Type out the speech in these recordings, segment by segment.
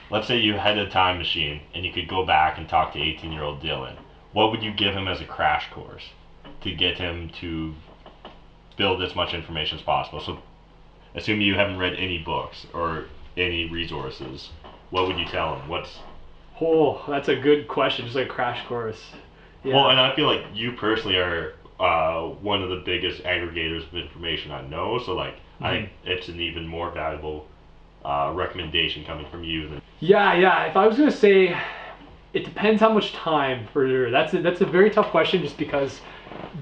let's say you had a time machine and you could go back and talk to 18-year-old Dylan. What would you give him as a crash course to get him to build as much information as possible? So, assuming you haven't read any books or any resources, what would you tell him? What's Oh, that's a good question. Just like a crash course. Yeah. Well, and I feel like you personally are one of the biggest aggregators of information I know. So, like, I think it's an even more valuable recommendation coming from you than. Yeah. If I was gonna say, it depends how much time for sure. That's a very tough question, just because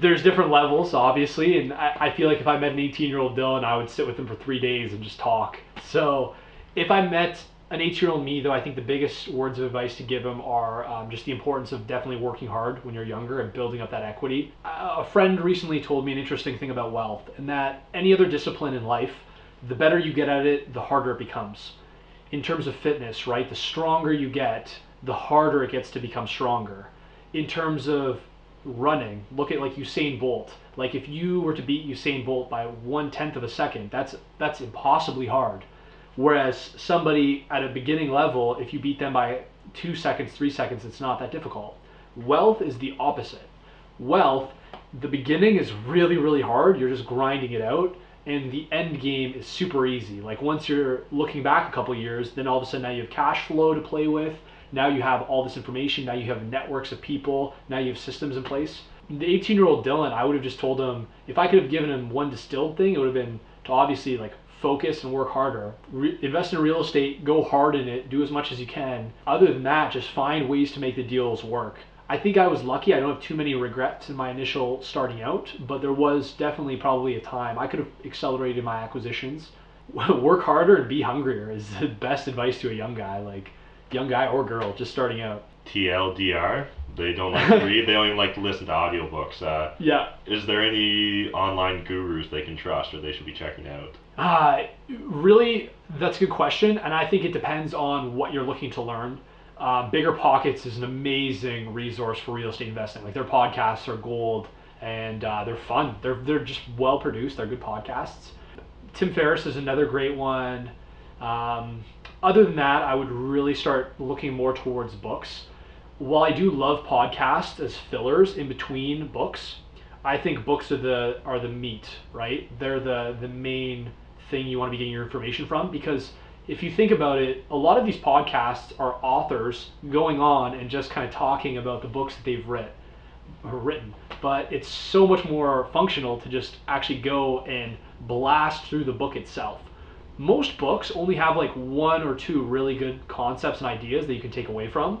there's different levels, obviously, and I feel like if I met an 18-year-old Dylan, I would sit with him for 3 days and just talk. So, if I met an 8-year-old me, though, I think the biggest words of advice to give him are just the importance of definitely working hard when you're younger and building up that equity. A friend recently told me an interesting thing about wealth, and that any other discipline in life, the better you get at it, the harder it becomes. In terms of fitness, right, the stronger you get, the harder it gets to become stronger. In terms of running, look at like Usain Bolt. Like if you were to beat Usain Bolt by 1/10 of a second, that's impossibly hard. Whereas somebody at a beginning level, if you beat them by 2 seconds, 3 seconds, it's not that difficult. Wealth is the opposite. Wealth, the beginning is really, really hard. You're just grinding it out. And the end game is super easy. Like once you're looking back a couple years, then all of a sudden now you have cash flow to play with. Now you have all this information. Now you have networks of people. Now you have systems in place. The 18-year-old Dylan, I would have just told him, if I could have given him one distilled thing, it would have been to obviously like focus and work harder. Invest in real estate, go hard in it, do as much as you can. Other than that, just find ways to make the deals work. I think I was lucky. I don't have too many regrets in my initial starting out, but there was definitely probably a time I could have accelerated my acquisitions. Work harder and be hungrier is the best advice to a young guy, or girl just starting out. TLDR. They don't like to read. They only like to listen to audiobooks. Yeah. Is there any online gurus they can trust or they should be checking out? Really, that's a good question, and I think it depends on what you're looking to learn. Bigger Pockets is an amazing resource for real estate investing. Like their podcasts are gold, and they're fun. They're just well produced. They're good podcasts. Tim Ferriss is another great one. Other than that, I would really start looking more towards books. While I do love podcasts as fillers in between books, I think books are the meat, right? They're the main thing you want to be getting your information from, because if you think about it, a lot of these podcasts are authors going on and just kind of talking about the books that they've written. But it's so much more functional to just actually go and blast through the book itself. Most books only have like one or two really good concepts and ideas that you can take away from.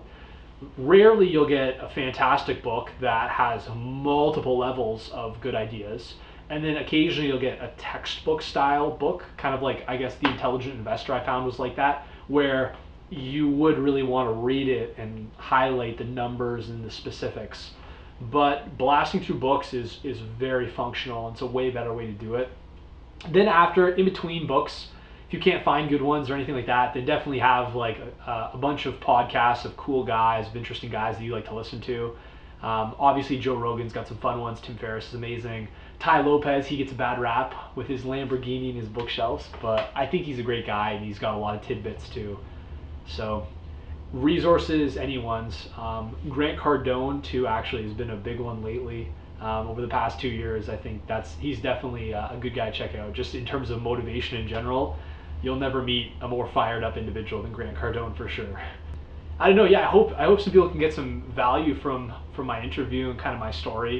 Rarely you'll get a fantastic book that has multiple levels of good ideas. And then occasionally you'll get a textbook style book, kind of like, I guess, The Intelligent Investor I found was like that, where you would really want to read it and highlight the numbers and the specifics. But blasting through books is very functional, and it's a way better way to do it. Then after, in between books, if you can't find good ones or anything like that, then definitely have like a bunch of podcasts of cool guys, of interesting guys that you like to listen to. Obviously Joe Rogan's got some fun ones. Tim Ferriss is amazing. Ty Lopez, he gets a bad rap with his Lamborghini and his bookshelves, but I think he's a great guy and he's got a lot of tidbits too. So resources, anyone's. Grant Cardone too actually has been a big one lately. Over the past 2 years, I think he's definitely a good guy to check out. Just in terms of motivation in general, you'll never meet a more fired up individual than Grant Cardone for sure. I don't know. Yeah, I hope some people can get some value from my interview and kind of my story.